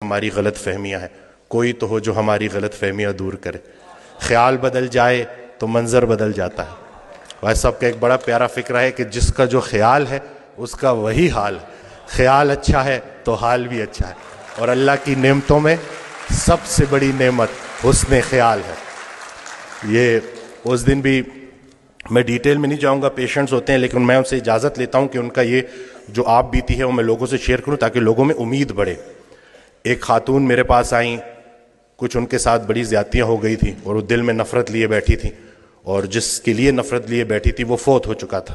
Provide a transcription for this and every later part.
ہماری غلط فہمیاں ہیں، کوئی تو ہو جو ہماری غلط فہمیاں دور کرے۔ خیال بدل جائے تو منظر بدل جاتا ہے۔ بھائی صاحب کا ایک بڑا پیارا فکرہ ہے کہ جس کا جو خیال ہے اس کا وہی حال ہے۔ خیال اچھا ہے تو حال بھی اچھا ہے، اور اللہ کی نعمتوں میں سب سے بڑی نعمت حسن خیال ہے۔ یہ اس دن بھی میں ڈیٹیل میں نہیں جاؤں گا، پیشنٹس ہوتے ہیں، لیکن میں ان سے اجازت لیتا ہوں کہ ان کا یہ جو آپ بیتی ہے وہ میں لوگوں سے شیئر کروں تاکہ لوگوں میں امید بڑھے۔ ایک خاتون میرے پاس آئیں، کچھ ان کے ساتھ بڑی زیادتیاں ہو گئی تھیں اور وہ دل میں نفرت لیے بیٹھی تھیں، اور جس کے لیے نفرت لیے بیٹھی تھی وہ فوت ہو چکا تھا۔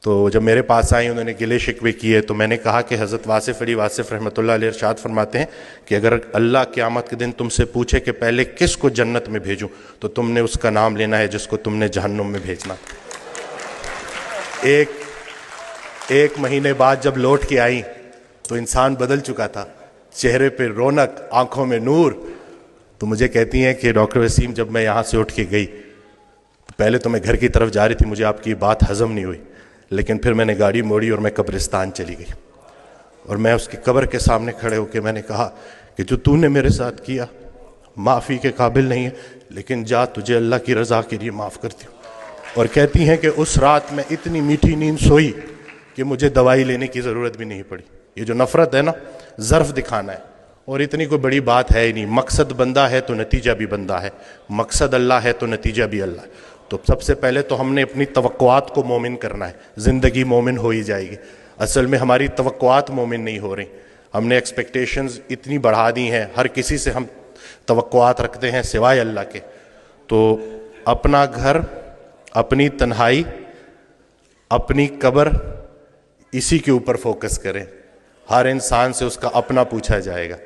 تو جب میرے پاس آئیں انہوں نے گلے شکوے کیے، تو میں نے کہا کہ حضرت واصف علی واصف رحمۃ اللہ علیہ ارشاد فرماتے ہیں کہ اگر اللہ قیامت کے دن تم سے پوچھے کہ پہلے کس کو جنت میں بھیجوں تو تم نے اس کا نام لینا ہے جس کو تم نے جہنم میں بھیجنا۔ ایک مہینے بعد جب لوٹ کے آئیں تو انسان بدل چکا تھا، چہرے پہ رونق، آنکھوں میں نور۔ تو مجھے کہتی ہیں کہ ڈاکٹر وسیم جب میں یہاں سے اٹھ کے گئی پہلے تو میں گھر کی طرف جا رہی تھی، مجھے آپ کی بات ہضم نہیں ہوئی، لیکن پھر میں نے گاڑی موڑی اور میں قبرستان چلی گئی، اور میں اس کی قبر کے سامنے کھڑے ہو کے میں نے کہا کہ جو تو نے میرے ساتھ کیا معافی کے قابل نہیں ہے، لیکن جا تجھے اللہ کی رضا کے لیے معاف کرتی ہوں۔ اور کہتی ہیں کہ اس رات میں اتنی میٹھی نیند سوئی کہ مجھے دوائی لینے کی ضرورت بھی نہیں پڑی۔ یہ جو نفرت ہے نا، ظرف دکھانا ہے، اور اتنی کوئی بڑی بات ہے ہی نہیں۔ مقصد بندہ ہے تو نتیجہ بھی بندہ ہے، مقصد اللہ ہے تو نتیجہ بھی اللہ ہے۔ تو سب سے پہلے تو ہم نے اپنی توقعات کو مومن کرنا ہے، زندگی مومن ہو ہی جائے گی۔ اصل میں ہماری توقعات مومن نہیں ہو رہی، ہم نے ایکسپیکٹیشنز اتنی بڑھا دی ہیں، ہر کسی سے ہم توقعات رکھتے ہیں سوائے اللہ کے۔ تو اپنا گھر، اپنی تنہائی، اپنی قبر، اسی کے اوپر فوکس کریں۔ ہر انسان سے اس کا اپنا پوچھا جائے گا۔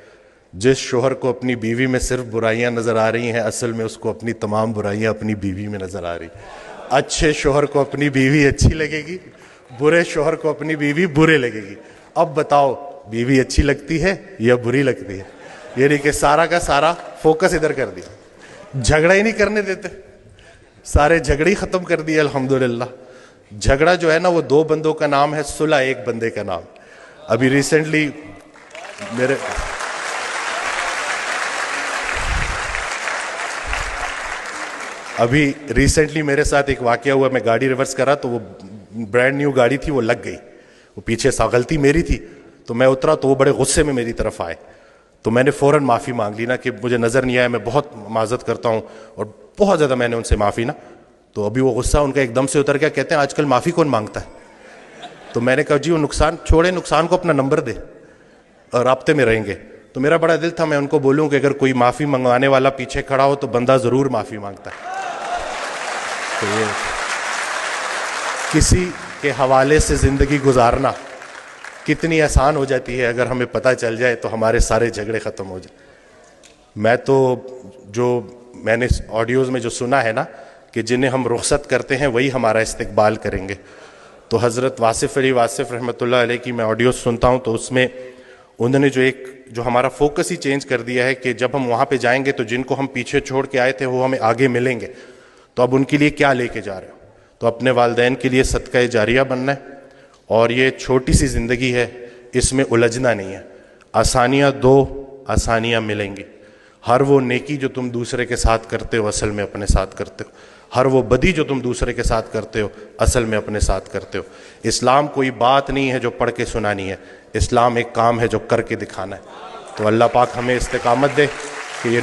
جس شوہر کو اپنی بیوی میں صرف برائیاں نظر آ رہی ہیں، اصل میں اس کو اپنی تمام برائیاں اپنی بیوی میں نظر آ رہی ہیں۔ اچھے شوہر کو اپنی بیوی اچھی لگے گی، برے شوہر کو اپنی بیوی برے لگے گی۔ اب بتاؤ بیوی اچھی لگتی ہے یا بری لگتی ہے؟ یہ نہیں کہ سارا کا سارا فوکس ادھر کر دیا، جھگڑا ہی نہیں کرنے دیتے، سارے جھگڑے ہی ختم کر دیے الحمدللہ۔ جھگڑا جو ہے نا وہ دو بندوں کا نام ہے، صلح ایک بندے کا نام۔ ابھی ریسنٹلی میرے ساتھ ایک واقعہ ہوا، میں گاڑی ریورس کرا تو وہ برانڈ نیو گاڑی تھی، وہ لگ گئی، وہ پیچھے سا غلطی میری تھی، تو میں اترا تو وہ بڑے غصے میں میری طرف آئے، تو میں نے فوراً معافی مانگ لی نا کہ مجھے نظر نہیں آیا، میں بہت معذرت کرتا ہوں، اور بہت زیادہ میں نے ان سے معافی نا۔ تو ابھی وہ غصہ ان کا ایک دم سے اتر گیا، کہتے ہیں آج کل معافی کون مانگتا ہے؟ تو میں نے کہا جی وہ نقصان چھوڑے، نقصان کو اپنا نمبر دے اور رابطے میں رہیں گے۔ تو میرا بڑا دل تھا میں ان کو بولوں کہ اگر کوئی معافی منگوانے والا پیچھے کھڑا ہو تو بندہ ضرور معافی مانگتا ہے۔ تو یہ کسی کے حوالے سے زندگی گزارنا کتنی آسان ہو جاتی ہے، اگر ہمیں پتہ چل جائے تو ہمارے سارے جھگڑے ختم ہو جائیں۔ میں تو جو میں نے آڈیوز میں جو سنا ہے نا کہ جنہیں ہم رخصت کرتے ہیں وہی ہمارا استقبال کریں گے، تو حضرت واصف علی واصف رحمۃ اللہ علیہ کی میں آڈیوز سنتا ہوں تو اس میں انہوں نے جو ہمارا فوکس ہی چینج کر دیا ہے کہ جب ہم وہاں پہ جائیں گے تو جن کو ہم پیچھے چھوڑ کے آئے تھے وہ ہمیں آگے ملیں گے، تو اب ان کے لیے کیا لے کے جا رہے ہو؟ تو اپنے والدین کے لیے صدقہ جاریہ بننا ہے، اور یہ چھوٹی سی زندگی ہے، اس میں الجھنا نہیں ہے۔ آسانیاں دو، آسانیاں ملیں گی۔ ہر وہ نیکی جو تم دوسرے کے ساتھ کرتے ہو اصل میں اپنے ساتھ کرتے ہو، ہر وہ بدی جو تم دوسرے کے ساتھ کرتے ہو اصل میں اپنے ساتھ کرتے ہو۔ اسلام کوئی بات نہیں ہے جو پڑھ کے سنانی ہے، اسلام ایک کام ہے جو کر کے دکھانا ہے۔ تو اللہ پاک ہمیں استقامت دے کہ یہ